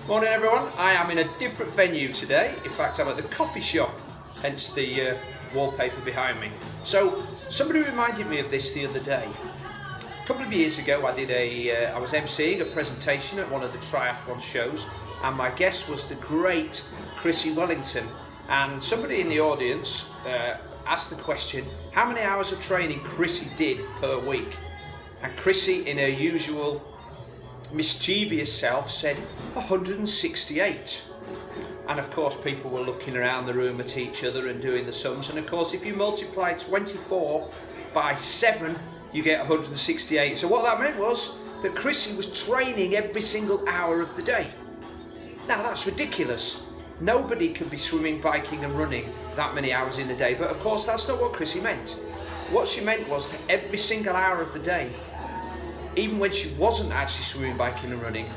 Morning everyone, I am in a different venue today. In fact, I'm at the coffee shop, hence the wallpaper behind me. So, somebody reminded me of this the other day. A couple of years ago I was emceeing a presentation at one of the triathlon shows, and my guest was the great Chrissie Wellington. And somebody in the audience asked the question, how many hours of training Chrissie did per week? And Chrissie, in her usual mischievous self, said 168. And of course people were looking around the room at each other and doing the sums, and of course if you multiply 24 by 7 you get 168. So what that meant was that Chrissie was training every single hour of the day. Now that's ridiculous. Nobody can be swimming, biking and running that many hours in a day, but of course that's not what Chrissie meant. What she meant was that every single hour of the day, even when she wasn't actually swimming, biking and running,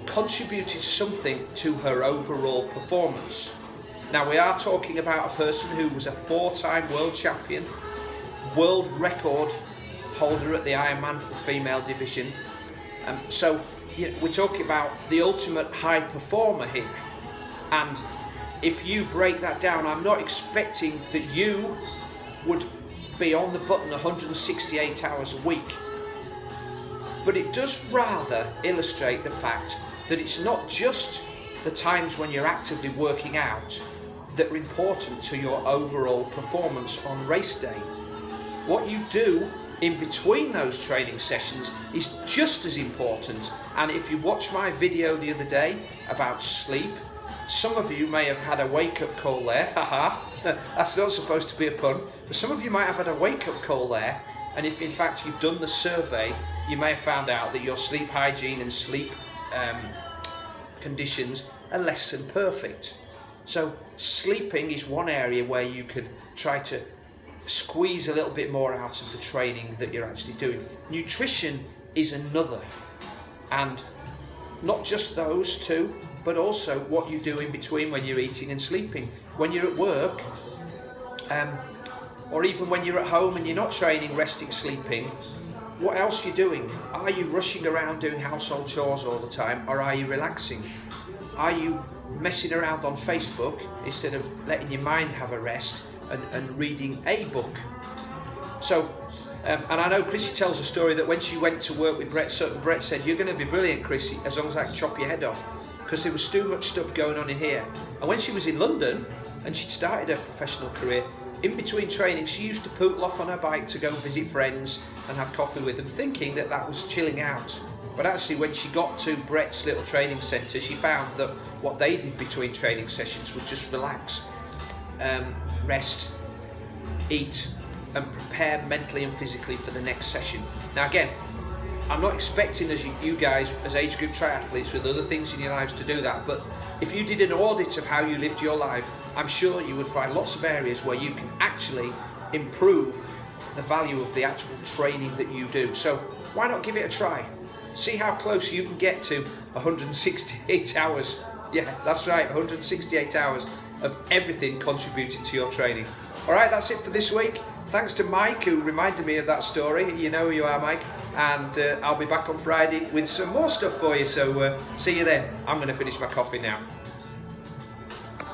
contributed something to her overall performance. Now we are talking about a person who was a 4-time world champion, world record holder at the Ironman for the female division. So we're talking about the ultimate high performer here. And if you break that down, I'm not expecting that you would be on the button 168 hours a week. But it does rather illustrate the fact that it's not just the times when you're actively working out that are important to your overall performance on race day. What you do in between those training sessions is just as important. And if you watch my video the other day about sleep, some of you may have had a wake-up call there, haha, that's not supposed to be a pun, but some of you might have had a wake-up call there, and if in fact you've done the survey, you may have found out that your sleep hygiene and sleep conditions are less than perfect. So sleeping is one area where you can try to squeeze a little bit more out of the training that you're actually doing. Nutrition is another, and not just those two, but also what you do in between when you're eating and sleeping. When you're at work, or even when you're at home and you're not training, resting, sleeping, what else are you doing? Are you rushing around doing household chores all the time, or are you relaxing? Are you messing around on Facebook instead of letting your mind have a rest and reading a book? So, and I know Chrissie tells a story that when she went to work with Brett Sutton, Brett said, "You're going to be brilliant, Chrissie, as long as I can chop your head off," because there was too much stuff going on in here. And when she was in London and she'd started her professional career, in between training she used to poodle off on her bike to go visit friends and have coffee with them, thinking that that was chilling out. But actually when she got to Brett's little training centre, she found that what they did between training sessions was just relax, rest, eat and prepare mentally and physically for the next session. Now again, I'm not expecting you guys as age group triathletes with other things in your lives to do that, but if you did an audit of how you lived your life, I'm sure you would find lots of areas where you can actually improve the value of the actual training that you do. So why not give it a try? See how close you can get to 168 hours. Yeah, that's right, 168 hours of everything contributing to your training. All right, that's it for this week. Thanks to Mike, who reminded me of that story. You know who you are, Mike. And I'll be back on Friday with some more stuff for you. So see you then. I'm going to finish my coffee now.